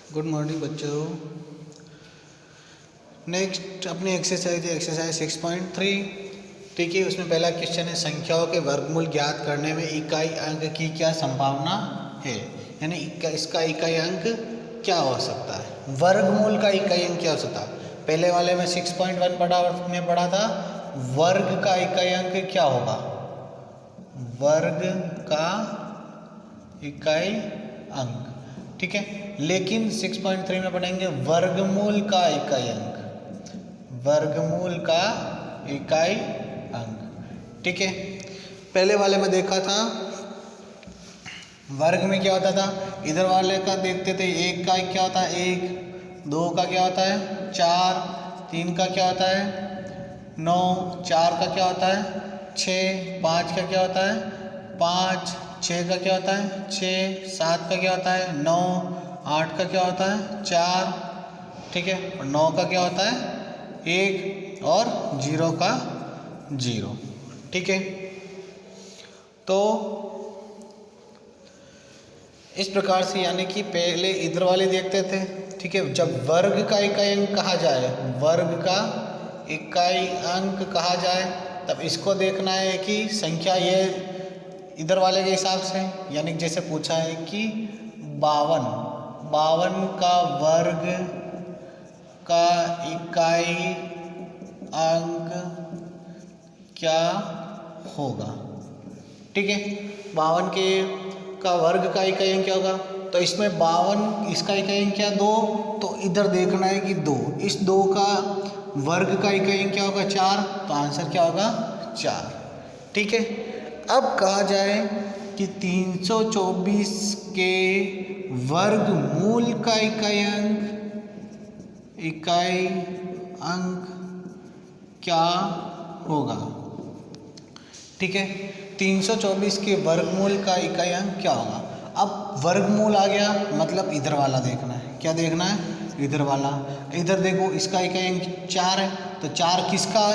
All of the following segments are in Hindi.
गुड मॉर्निंग बच्चों। नेक्स्ट अपनी एक्सरसाइज है एक्सरसाइज 6.3। ठीक है, उसमें पहला क्वेश्चन है संख्याओं के वर्गमूल ज्ञात करने में इकाई अंक की क्या संभावना है, यानी इसका इकाई अंक क्या हो सकता है, वर्गमूल का इकाई अंक क्या हो सकता है। पहले वाले में 6.1 पढ़ा था, वर्ग का इकाई अंक क्या होगा, वर्ग का इकाई अंक। ठीक है, लेकिन 6.3 में पढ़ेंगे वर्गमूल का इकाई अंक, वर्गमूल का इकाई अंक। ठीक है, पहले वाले में देखा था वर्ग में क्या होता था, इधर वाले का देखते थे एक का क्या होता है एक, दो का क्या होता है चार, तीन का क्या होता है 9, चार का क्या होता है 6, पाँच का क्या होता है 5, 6 का क्या होता है 6, 7 का क्या होता है 9, 8 का क्या होता है 4। ठीक है, और 9 का क्या होता है 1 और 0 का 0। ठीक है, तो इस प्रकार से यानी कि पहले इधर वाले देखते थे। ठीक है, जब वर्ग का इकाई अंक कहा जाए, वर्ग का इकाई अंक कहा जाए, तब इसको देखना है कि संख्या ये इधर वाले के हिसाब से, यानी जैसे पूछा है कि 52 का वर्ग का इकाई अंक क्या होगा। ठीक है, 52 के का वर्ग का इकाई अंक क्या होगा, तो इसमें 52 इसका इकाई अंक क्या 2, तो इधर देखना है कि 2, इस 2 का वर्ग का इकाई अंक क्या होगा 4, तो आंसर क्या होगा 4। ठीक है, अब कहा जाए कि 324 के वर्गमूल का इकाई अंक क्या होगा। ठीक है, 324 के वर्गमूल का इकाई अंक क्या होगा। अब वर्गमूल आ गया, मतलब इधर वाला देखना है, क्या देखना है इधर वाला। इधर देखो इसका इकाई अंक 4 है, तो 4 किसका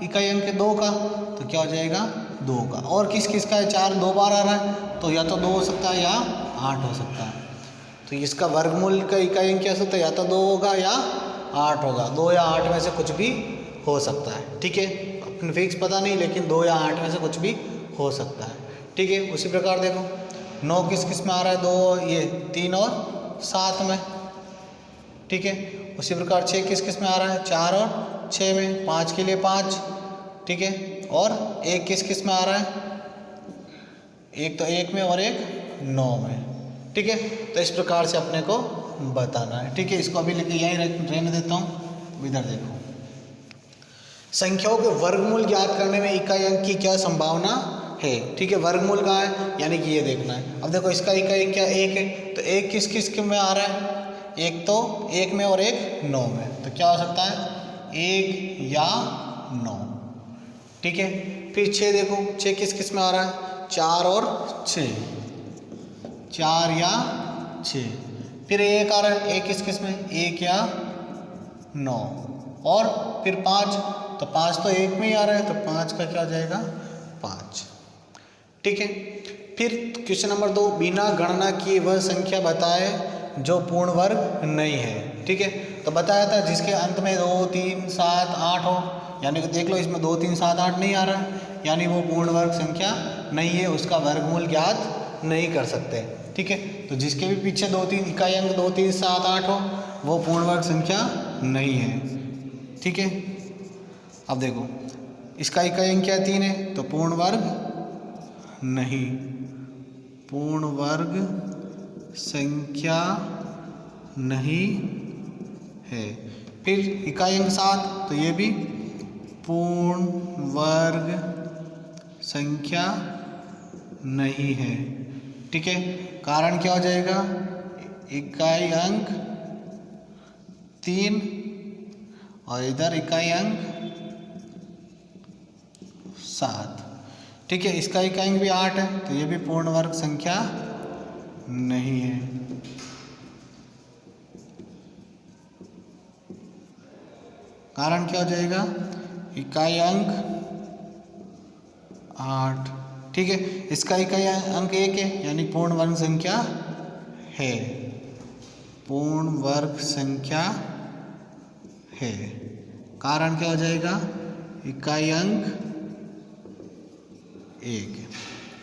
इकाई अंक है 2 का, तो क्या हो जाएगा 2 का। और किस किस का है 4 2 बार आ रहा है, तो या तो 2 हो सकता है या 8 हो सकता है। तो इसका वर्गमूल का इकाई अंक क्या हो सकता है, या तो 2 होगा या 8 होगा, 2 या 8 में से कुछ भी हो सकता है। ठीक है, अपने फिक्स पता नहीं, लेकिन 2 या 8 में से कुछ भी हो सकता है। ठीक है, उसी प्रकार देखो 9 किस किस में आ रहा है 2, ये 3 और 7 में। ठीक है, उसी प्रकार 6 किस किस में आ रहा है 4 और 6 में, 5 के लिए 5। ठीक है, और 1 किस किस में आ रहा है, एक तो 1 में और एक 9 में। ठीक है, तो इस प्रकार से अपने को बताना है। ठीक है, इसको अभी लेके यहीं रहने देता हूँ। इधर देखो संख्याओं के वर्गमूल ज्ञात करने में इकाई अंक की क्या संभावना है। ठीक है, वर्गमूल कहाँ है, यानी कि ये देखना है। अब देखो इसका इकाई अंक क्या 1 है, तो 1 किस किस में आ रहा है, एक तो 1 में और एक 9 में, तो क्या हो सकता है 1 या 9। ठीक है, फिर 6 देखो 6 किस किस में आ रहा है 4 और 6, 4 या 6। फिर 1 आ रहा है 1 किस किस में 1 या 9, और फिर 5, तो 5 तो 1 में ही आ रहा है, तो 5 का क्या हो जाएगा 5। ठीक है, फिर क्वेश्चन नंबर 2, बिना गणना किए वह संख्या बताए जो पूर्ण वर्ग नहीं है। ठीक है, तो बताया था जिसके अंत में 2 3 7 8 हो, यानी कि देख लो इसमें 2 3 7 8 नहीं आ रहा है, यानी वो पूर्ण वर्ग संख्या नहीं है, उसका वर्गमूल ज्ञात नहीं कर सकते। ठीक है, तो जिसके भी पीछे 2 3 इकाई अंक 2 3 7 8 हो, वो पूर्ण वर्ग संख्या नहीं है। ठीक है, अब देखो इसका इकाई अंक क्या 3 है, तो पूर्ण वर्ग नहीं, पूर्ण वर्ग संख्या नहीं है। फिर इकाई अंक 7, तो ये भी पूर्ण वर्ग संख्या नहीं है। ठीक है, कारण क्या हो जाएगा, इकाई अंक 3 और इधर इकाई अंक 7। ठीक है, इसका इकाई अंक भी 8 है, तो ये भी पूर्ण वर्ग संख्या नहीं है। कारण क्या हो जाएगा, इकाई अंक 8। ठीक है, इसका इकाई अंक 1 है, यानी पूर्ण वर्ग संख्या है। पूर्ण वर्ग संख्या है। कारण क्या हो जाएगा, इकाई अंक 1।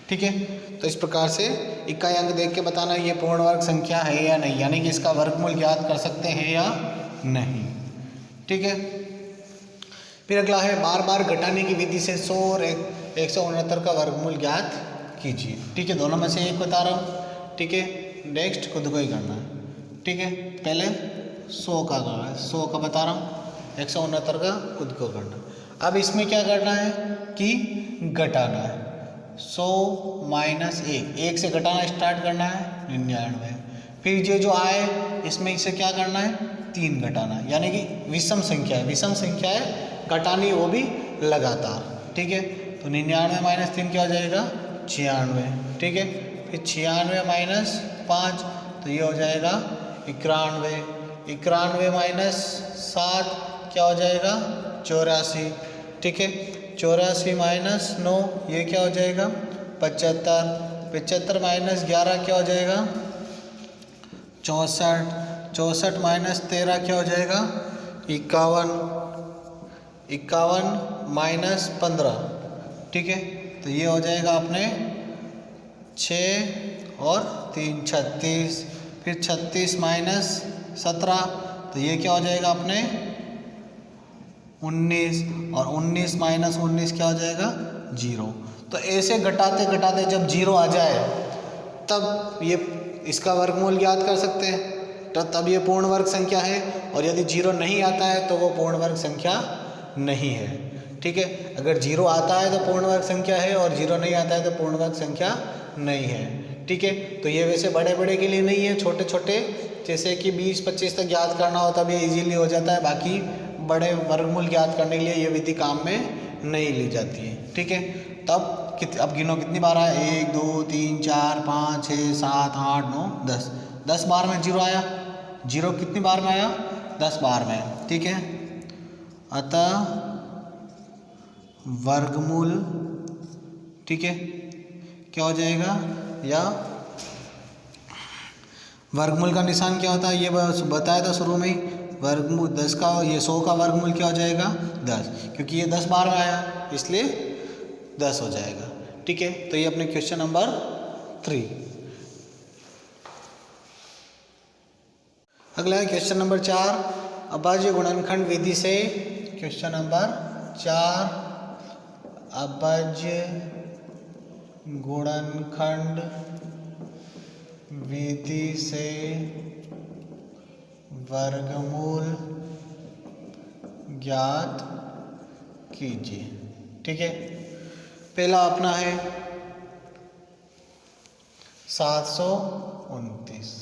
ठीक है, तो इस प्रकार से इकाई अंक देख के बताना ये पूर्ण वर्ग संख्या है या नहीं, यानी कि इसका वर्गमूल ज्ञात कर सकते हैं या नहीं। ठीक है, फिर अगला है बार बार घटाने की विधि से 100 और 169 का वर्गमूल ज्ञात कीजिए। ठीक है, दोनों में से एक बता रहा हूँ। ठीक है, नेक्स्ट खुद को ही करना है। ठीक है, पहले 100 का करना है, 100 का बता रहा हूँ, 169 का खुद को करना। अब इसमें क्या करना है कि घटाना है। 100 माइनस 1 से घटाना स्टार्ट करना है 99। फिर ये जो आए इसमें इसे क्या करना है, 3 घटाना है, यानी कि विषम संख्या है, विषम संख्या है, घटानी वो भी लगातार। ठीक है, तो 99 माइनस 3 क्या हो जाएगा, 96। ठीक है, फिर 96 माइनस 5 तो ये हो जाएगा 91। 91 माइनस 7 क्या हो जाएगा, 84। ठीक है, 84 माइनस 9 ये क्या हो जाएगा, 75। 75 माइनस 11 क्या हो जाएगा, 64। 64 माइनस 13 क्या हो जाएगा, 51। 51 माइनस 15। ठीक है, तो ये हो जाएगा अपने 6 और 3 36। फिर 36 माइनस 17 तो ये क्या हो जाएगा अपने 19। और 19 माइनस 19 क्या हो जाएगा, 0। तो ऐसे घटाते घटाते जब 0 आ जाए तब ये इसका वर्गमूल ज्ञात कर सकते हैं, तो तब ये पूर्ण वर्ग संख्या है। और यदि 0 नहीं आता है तो वो पूर्ण वर्ग संख्या नहीं है। ठीक है, अगर 0 आता है तो पूर्ण वर्ग संख्या है और 0 नहीं आता है तो पूर्ण वर्ग संख्या नहीं है। ठीक है, तो ये वैसे बड़े बड़े के लिए नहीं है, छोटे छोटे जैसे कि 20-25 तक ज्ञात करना हो तब ये इजीली हो जाता है। बाकी बड़े वर्गमूल ज्ञात करने के लिए ये विधि काम में नहीं ली जाती है। ठीक है, तब अब गिनो कितनी बार आया, 1 2 3 4 5 6 7 8 9 10। 10 बार में 0 आया। 0 कितनी बार में आया, 10 बार में। ठीक है, अतः वर्गमूल, ठीक है, क्या हो जाएगा, या वर्गमूल का निशान क्या होता है ये बताया था शुरू में ही। वर्गमूल 10 का, ये 100 का वर्गमूल क्या हो जाएगा, 10, क्योंकि ये 10 बार में आया इसलिए 10 हो जाएगा। ठीक है, तो ये अपने क्वेश्चन नंबर 3। अगला है क्वेश्चन नंबर 4, अभाज्य गुणनखंड विधि से। क्वेश्चन नंबर 4, अभाज्य गुणनखंड विधि से वर्गमूल ज्ञात कीजिए। ठीक है, पहला अपना है 729।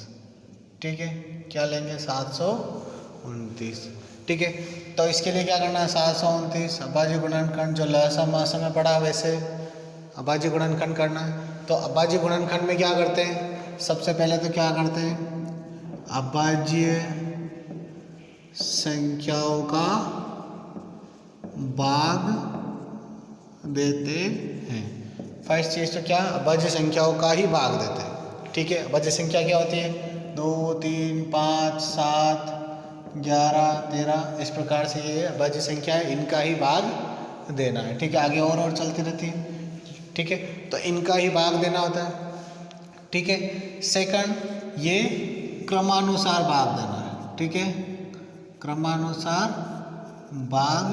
ठीक है, क्या लेंगे, 729। ठीक है, तो इसके लिए क्या करना है, 729 अभाज्य गुणनखंड जो लहसम मासम में पढ़ा वैसे अभाज्य गुणनखंड करना है। तो अभाज्य गुणनखंड में क्या करते हैं, सबसे पहले तो क्या करते हैं, अभाज्य संख्याओं का भाग देते हैं। फर्स्ट चीज तो क्या, अभाज्य संख्याओं का ही भाग देते हैं। ठीक है, अभाज्य संख्या क्या होती है, 2 3 5 7 11 13, इस प्रकार से ये अभाज्य संख्या है, इनका ही भाग देना है। ठीक है, आगे और चलती रहती है। ठीक है, तो इनका ही भाग देना होता है। ठीक है, सेकंड, ये क्रमानुसार भाग देना है। ठीक है, क्रमानुसार भाग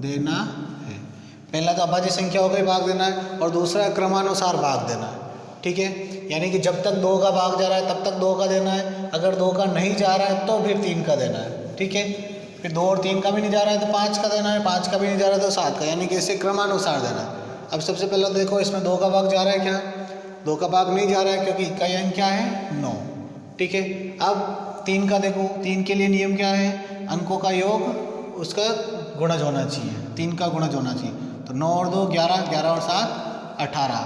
देना है। पहला तो अभाज्य संख्याओं का ही भाग देना है और दूसरा क्रमानुसार भाग देना है। ठीक है, यानी कि जब तक 2 का भाग जा रहा है तब तक 2 का देना है, अगर 2 का नहीं जा रहा है तो फिर 3 का देना है। ठीक है, फिर 2 और 3 का भी नहीं जा रहा है तो 5 का देना है, 5 का भी नहीं जा रहा है तो 7 का, यानी कि इसे क्रमानुसार देना है। अब सबसे पहले देखो इसमें 2 का भाग जा रहा है क्या, 2 का भाग नहीं जा रहा है क्योंकि इकाई अंक क्या है, 9। ठीक है, अब 3 का देखो, 3 के लिए नियम क्या है, अंकों का योग उसका गुणज होना चाहिए, 3 का गुणज होना चाहिए। तो 9 और 2 11, 11 और 7 18,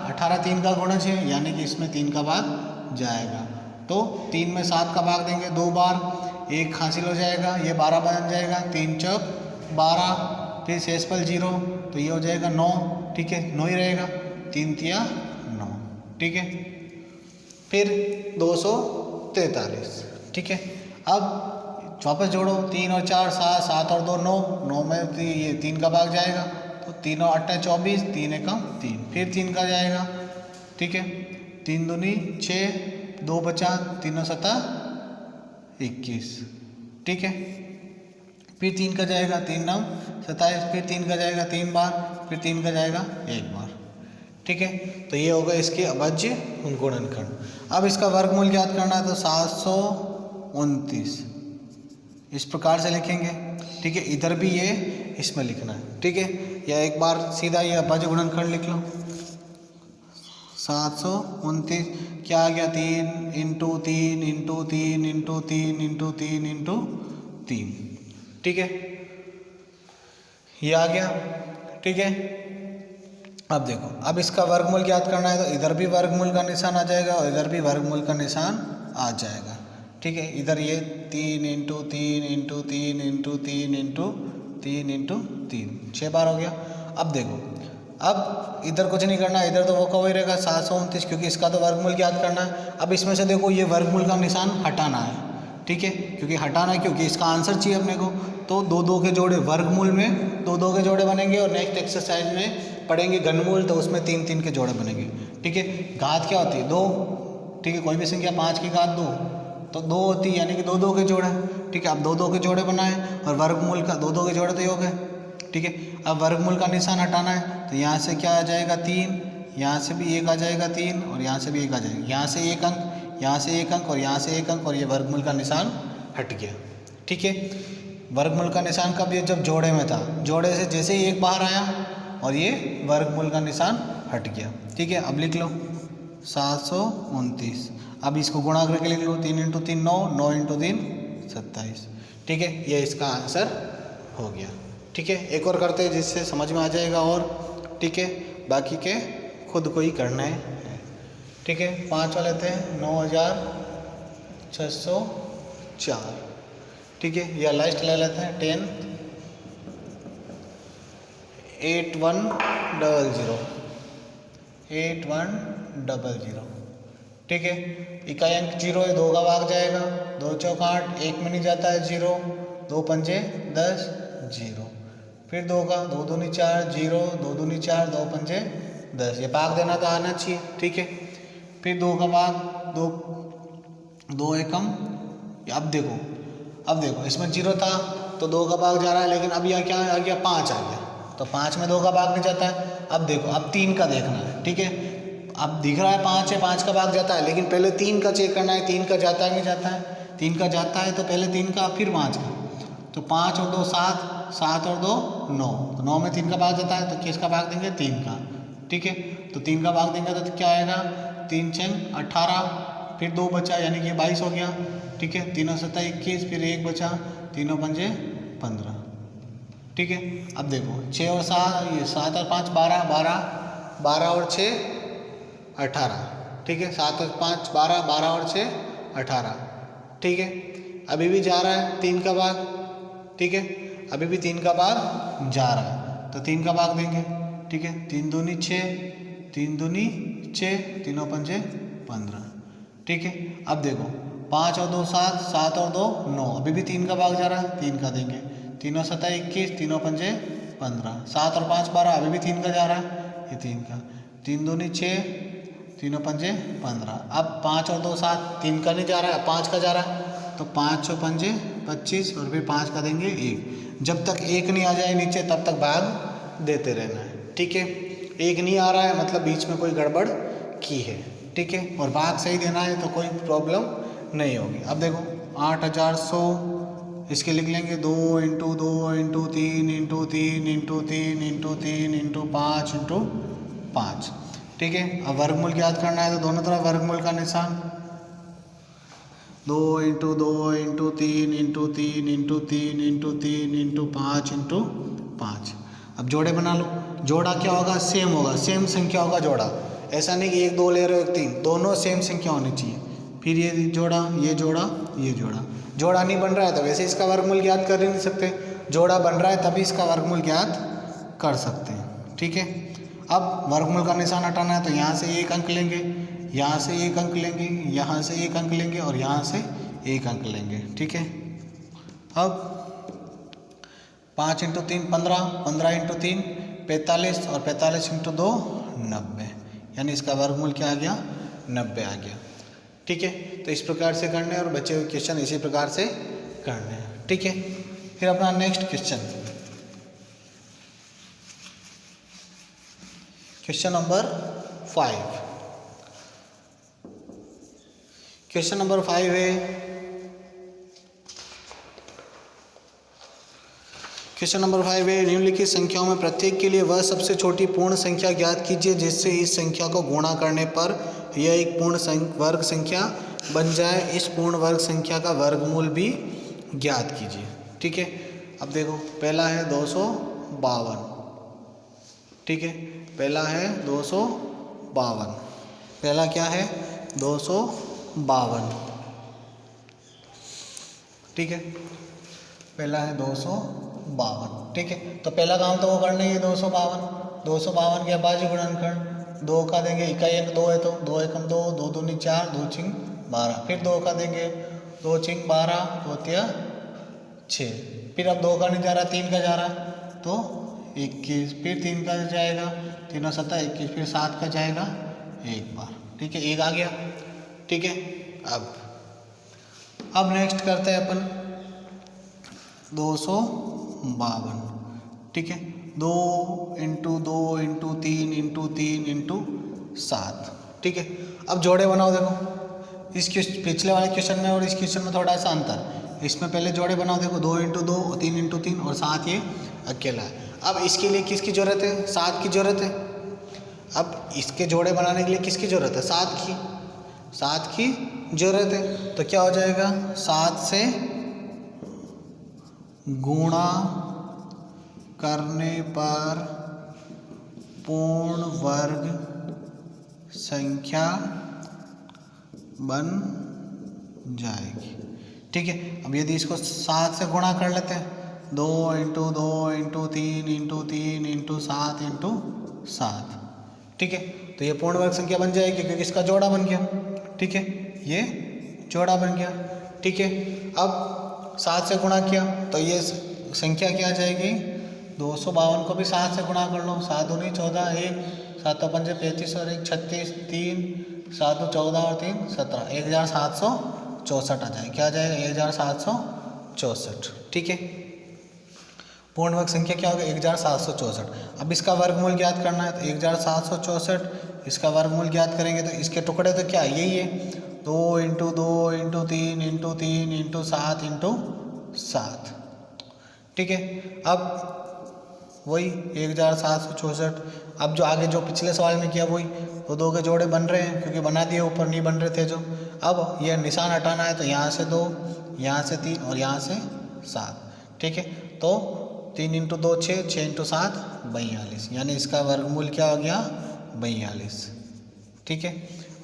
18 3 का गुणज है, यानी कि इसमें 3 का भाग जाएगा। तो 3 में 7 का भाग देंगे 2 बार, 1 हासिल हो जाएगा, ये 12 बन जाएगा, 3 चौक 12, फिर शेषफल 0, तो ये हो जाएगा 9। ठीक है, 9 ही रहेगा, 3 तिया 9। ठीक है, फिर 200 43। ठीक है, अब वापस जोड़ो, 3 और 4 7, 7 और 2 9, 9 में ये 3 का भाग जाएगा, तो 3 और 8 24, 3 एकम 3, फिर 3 का जाएगा। ठीक है, 3 दूनी 6, 2 बचा, 3 और 7 21। ठीक है, फिर 3 का जाएगा, 3 9 27, फिर 3 का जाएगा 3 बार, फिर 3 का जाएगा 1 बार। ठीक है, तो ये होगा इसके अभाज्य गुणनखंड। अब इसका वर्गमूल ज्ञात करना है तो 729 इस प्रकार से लिखेंगे। ठीक है, इधर भी ये इसमें लिखना है। ठीक है, या एक बार सीधा ये अभाज्य गुणनखंड लिख लो। 729 क्या आ गया, 3 into 3 into 3 into 3 into 3 into 3। ठीक है, ये आ गया। ठीक है, अब देखो, अब इसका वर्गमूल ज्ञात करना है तो इधर भी वर्गमूल का निशान आ जाएगा और इधर भी वर्गमूल का निशान आ जाएगा। ठीक है, इधर ये 3 into 3 into 3 into 3 into 3 into 3 6 बार हो गया। अब देखो, अब इधर कुछ नहीं करना, इधर तो वो कवर रहेगा 729, क्योंकि इसका तो वर्गमूल ज्ञात करना है। अब इसमें से देखो ये वर्गमूल का निशान हटाना है। ठीक है, क्योंकि हटाना है, क्योंकि इसका आंसर चाहिए अपने को, तो 2 2 के जोड़े वर्गमूल में 2 2 के जोड़े बनेंगे, और नेक्स्ट एक्सरसाइज में पढ़ेंगे घनमूल, तो उसमें 3 3 के जोड़े बनेंगे। ठीक है, घात क्या होती है, 2। ठीक है, कोई भी संख्या 5 की घात 2 तो 2 होती है, यानी कि 2 2 के जोड़े। ठीक है, अब 2 2 के जोड़े बनाए और वर्गमूल का 2 2 के जोड़े तो योग है। ठीक है, अब वर्गमूल का निशान हटाना है तो यहाँ से क्या आ जाएगा 3, यहाँ से भी 1 आ जाएगा 3, और यहाँ से भी 1 आ जाएगा, यहाँ से 1 अंक, यहाँ से 1 अंक, और यहाँ से 1 अंक, और ये वर्गमूल का निशान हट गया। ठीक है, वर्गमूल का निशान कब, ये जब जोड़े में था, जोड़े से जैसे ही 1 बाहर आया और ये वर्गमूल का निशान हट गया। ठीक है, अब लिख लो 729। अब इसको गुणा करके लिख लो, 3 इंटू 3 9, 9 इंटू 3 27। ठीक है, ये इसका आंसर हो गया। ठीक है, एक और करते हैं जिससे समझ में आ जाएगा और। ठीक है, बाकी के खुद को ही करना है। ठीक है, 5 वाले थे 9604। ठीक है, या लास्ट ले लेते हैं 10 8100 8100। ठीक है, इकाई अंक 0 है, 2 का भाग जाएगा, 2 चौक 8, 1 में नहीं जाता है 0, 2 पंजे 10 0, फिर 2 का 2 दूनी 4 0, 2 दूनी 4, 2 पंजे 10, ये भाग देना तो आना चाहिए। ठीक है, फिर 2 का भाग 2 2 एकम। अब देखो इसमें 0 था तो 2 का भाग जा रहा है, लेकिन अब यहाँ क्या आ गया, 5 आ गया, तो 5 में 2 का भाग नहीं जाता है। अब देखो, अब 3 का देखना है। ठीक है, अब दिख रहा है 5 है, 5 का भाग जाता है, लेकिन पहले 3 का चेक करना है, 3 का जाता है नहीं जाता है। 3 का जाता है तो पहले 3 का, फिर 5 का, तो 5 और 2 7, 7 और 2 9, तो 9 में 3 का भाग जाता है, तो किसका भाग देंगे, 3 का। ठीक है, तो 3 का भाग देंगे तो क्या आएगा, 3 6 18, फिर 2 बचा, यानी कि 22 हो गया। ठीक है, 3 और 7 21, फिर 1 बचा, 3 पंजे 15। ठीक है, अब देखो 6 और 7, ये 7 और 5 12, 12 और 6 18। ठीक है, 7 और 5 12, 12 और 6 18। ठीक है, अभी भी जा रहा है 3 का भाग। ठीक है, अभी भी 3 का भाग जा रहा है, तो 3 का भाग देंगे। ठीक है, 3 दूनी 6, 3 दूनी 6, 3 पंजे 15। ठीक है, अब देखो 5 और 2 7, 7 और 2 9, अभी भी 3 का भाग जा रहा है, 3 का देंगे। 3 और 7 21, 3 पंजे 15, 7 और 5 12, अभी भी 3 का जा रहा है, ये 3 का, 3 दूनी 6, 3 पंजे 15। अब 5 और 2 7, 3 का नहीं जा रहा है, 5 का जा रहा है, तो 5 और पंजे 25, और फिर 5 का देंगे 1। जब तक 1 नहीं आ जाए नीचे तब तक भाग देते रहना है। ठीक है, 1 नहीं आ रहा है मतलब बीच में कोई गड़बड़ की है। ठीक है, और भाग सही देना है तो कोई प्रॉब्लम नहीं होगी। अब देखो 8100, इसके लिख लेंगे 2 into 2 into 3 into 3 into 3 into 3 into 5 into 5। ठीक है, अब वर्गमूल ज्ञात करना है तो दोनों तरफ वर्गमूल का निशान, 2 into 2 into 3 into 3 into 3 into 3 into 5 into 5। अब जोड़े बना लो। जोड़ा क्या होगा, सेम होगा, सेम संख्या होगा जोड़ा, ऐसा नहीं कि 1 2 ले रहे हो 1 3, दोनों सेम संख्या होनी चाहिए। फिर ये जोड़ा, ये जोड़ा, ये जोड़ा। जोड़ा नहीं बन रहा है तो वैसे इसका वर्गमूल ज्ञात कर ही नहीं सकते, जोड़ा बन रहा है तभी इसका वर्गमूल ज्ञात कर सकते हैं। ठीक है, अब वर्गमूल का निशान हटाना है तो यहाँ से 1 अंक लेंगे, यहाँ से 1 अंक लेंगे, यहाँ से 1 अंक लेंगे और यहाँ से 1 अंक लेंगे। ठीक है, अब 5 इंटू 3 15, 15 इंटू 3 45 और 45 इंटू 2 90, यानी इसका वर्गमूल क्या आ गया? 90 आ गया। ठीक है, तो इस प्रकार से करने और बचे हुए क्वेश्चन इसी प्रकार से करने हैं। ठीक है, फिर अपना next question number 5। Question number 5 है, क्वेश्चन नंबर 5 है, निम्नलिखित संख्याओं में प्रत्येक के लिए वह सबसे छोटी पूर्ण संख्या ज्ञात कीजिए जिससे इस संख्या को गुणा करने पर यह एक पूर्ण वर्ग संख्या बन जाए। इस पूर्ण वर्ग संख्या का वर्गमूल भी ज्ञात कीजिए। ठीक है, अब देखो पहला है 252। ठीक है, पहला है 252। पहला क्या है? 252। ठीक है, पहला है 252। ठीक है, तो पहला काम तो वो करना ही है 252 के अभाज्य गुणनखंड। 2 का देंगे, इकाई अंक 2 है तो 2 एकम 2, 2 दूनी 4, 2 छिंग 12। फिर 2 का देंगे, 2 छिंग 12, 2 तिया 6। फिर अब 2 का नहीं जा रहा, 3 का जा रहा तो 21। फिर 3 का जाएगा, 3 और 7 21। फिर 7 का जाएगा एक बार। ठीक है, 1 आ गया। ठीक है, अब नेक्स्ट करते हैं अपन 252। ठीक है, 2 इंटू 2 इंटू 3 इंटू 3 इंटू 7। ठीक है, अब जोड़े बनाओ। देखो इस पिछले वाले क्वेश्चन में और इस क्वेश्चन में थोड़ा सा अंतर। इसमें पहले जोड़े बनाओ। देखो 2 इंटू 2, 3 इंटू 3 और 7 ये अकेला है। अब इसके लिए किसकी ज़रूरत है? 7 की ज़रूरत है। अब इसके जोड़े बनाने के लिए किसकी ज़रूरत है? 7 की ज़रूरत है। तो क्या हो जाएगा? 7 से गुणा करने पर पूर्ण वर्ग संख्या बन जाएगी। ठीक है, अब यदि इसको 7 से गुणा कर लेते हैं, 2 into 2 into 3 into 3 into 7 into 7। ठीक है, तो ये पूर्ण वर्ग संख्या बन जाएगी क्योंकि इसका जोड़ा बन गया। ठीक है, ये जोड़ा बन गया। ठीक है, अब 7 से गुणा किया तो ये संख्या क्या आ जाएगी? 252 को भी 7 से गुणा कर लो। 7 दूनी 14, 1 7 तो 5 35 और 1 36, 3 7 तो 14 और 3 17, 1764 आ जाएगा। क्या आ जाएगा? 1764। ठीक है, पूर्ण वर्ग संख्या क्या होगा? 1764। अब इसका वर्गमूल ज्ञात करना है तो 1764 इसका वर्गमूल ज्ञात करेंगे तो इसके टुकड़े तो क्या यही है, 2 into 2 into 3 into 3 into 7 into 7। ठीक है, अब वही 1764। अब जो आगे जो पिछले सवाल में किया वही, तो 2 के जोड़े बन रहे हैं क्योंकि बना दिए, ऊपर नहीं बन रहे थे जो। अब यह निशान हटाना है तो यहाँ से 2, यहाँ से 3 और यहाँ से 7। ठीक है, तो 3 इंटू 2 6, 6 इंटू 7 42, यानी इसका वर्गमूल क्या हो गया? 42। ठीक है,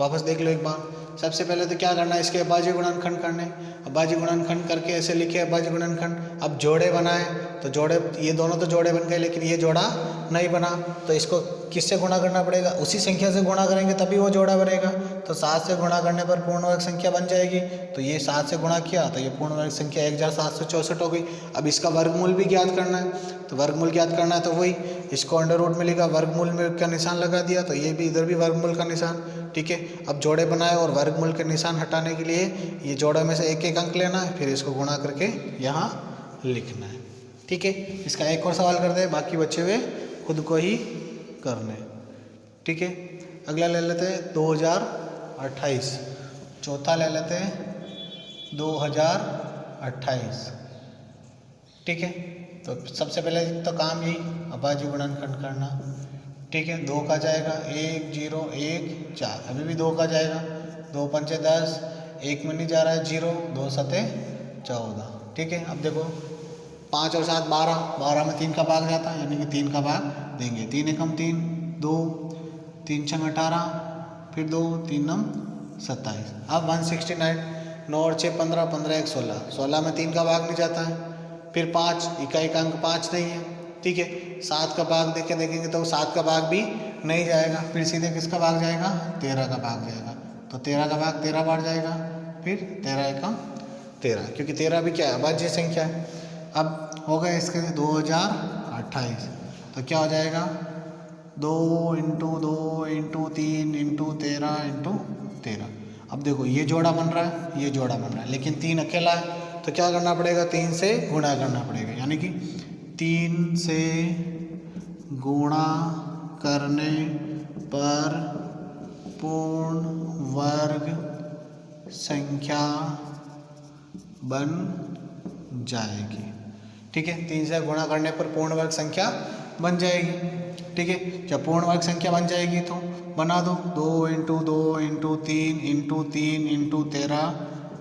वापस देख लो एक बार। सबसे पहले तो क्या करना है? इसके अभाज्य गुणनखंड करने। अभाज्य गुणनखंड करके ऐसे लिखे अभाज्य गुणनखंड। अब जोड़े बनाए तो जोड़े, ये दोनों तो जोड़े बन गए लेकिन ये जोड़ा नहीं बना, तो इसको किससे गुणा करना पड़ेगा? उसी संख्या से गुणा करेंगे तभी वो जोड़ा बनेगा। तो 7 से गुणा करने पर पूर्ण वर्ग संख्या बन जाएगी। तो ये 7 से गुणा किया तो ये पूर्ण वर्ग संख्या 1764 हो गई। अब इसका वर्गमूल भी ज्ञात करना है, तो वर्गमूल ज्ञात करना है तो वही इसको अंडर रूट में लिखा, वर्गमूल में का निशान लगा दिया, तो ये भी इधर भी वर्गमूल का निशान। ठीक है, अब जोड़े बनाए और वर्गमूल के निशान हटाने के लिए ये जोड़े में से एक एक अंक लेना है, फिर इसको गुणा करके यहाँ लिखना है। ठीक है, इसका एक और सवाल करते हैं, बाकी बचे हुए खुद को ही करने। ठीक है, अगला ले लेते हैं 2028। चौथा ले लेते हैं 2028। ठीक है, तो सबसे पहले तो काम यही अभाज्य गुणनखंड करना। ठीक है, 2 का जाएगा 1 0 1 4, अभी भी 2 का जाएगा, 2 पंचे 10, 1 में नहीं जा रहा है 0, 2 सते 14। ठीक है, अब देखो 5 और 7 12, 12 में 3 का भाग जाता है यानी कि 3 का भाग देंगे। 3 एकम 3 2, 3 छंग 18, फिर 2 3 नम 27। अब 169, 9 और 6 15, 15 1 16, 16 में 3 का भाग नहीं जाता है। फिर 5, इकाई का अंक 5 नहीं है। ठीक है, 7 का भाग देखेंगे तो 7 का भाग भी नहीं जाएगा। फिर सीधे किसका भाग जाएगा? 13 का भाग जाएगा। तो 13 का भाग 13 बार जाएगा, फिर 13 एका 13, क्योंकि 13 भी क्या है, अभाज्य संख्या है। अब हो गए इसके 2028, तो क्या हो जाएगा 2 × 2 × 3 × 13 × 13। अब देखो ये जोड़ा बन रहा है, ये जोड़ा बन रहा है, लेकिन 3 अकेला है, तो क्या करना पड़ेगा, 3 से गुणा करना पड़ेगा, यानी कि 3 से गुणा करने पर पूर्ण वर्ग संख्या बन जाएगी। ठीक है, 3 से गुणा करने पर पूर्ण वर्ग संख्या बन जाएगी। ठीक है, जब पूर्ण वर्ग संख्या बन जाएगी तो बना दो, 2 × 2 × 3 × 3 × 13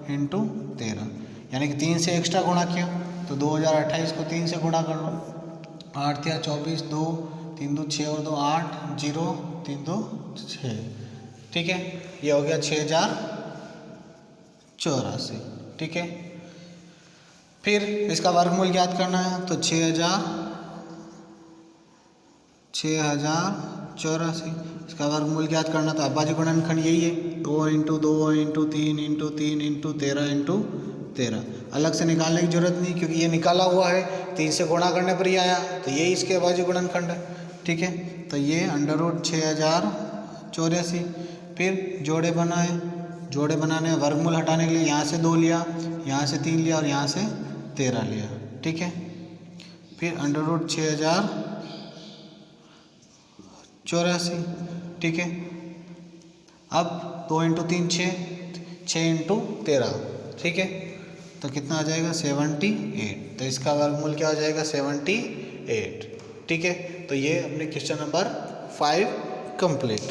× 13, यानी कि 3 से एक्स्ट्रा गुणा किया तो 2028 को 3 से गुणा कर लो, 8 × 24, 2 3 2 6 और 2 8, 0 3 2 6। ठीक है, ये हो गया 6084। ठीक है, फिर इसका वर्गमूल ज्ञात करना है, तो 6084, इसका वर्गमूल ज्ञात करना, तो अभाज्य गुणनखंड यही है, 2 × 2 × 3 × 3 × 13 × 13। अलग से निकालने की जरूरत नहीं, क्योंकि ये निकाला हुआ है, 3 से गुणा करने पर ही आया, तो यही इसके अभाज्य गुणनखंड है। ठीक है, तो ये √6084। फिर जोड़े बनाए, जोड़े बनाने वर्गमूल हटाने के लिए यहाँ से 2 लिया, यहाँ से 3 लिया और यहाँ से 13 लिया। ठीक है, फिर √6084। ठीक है, अब 2 × 3 6, 6 × 13। ठीक है, तो कितना आ जाएगा 78, तो इसका वर्गमूल क्या हो जाएगा 78। ठीक है, तो ये अपने क्वेश्चन नंबर 5 कंप्लीट।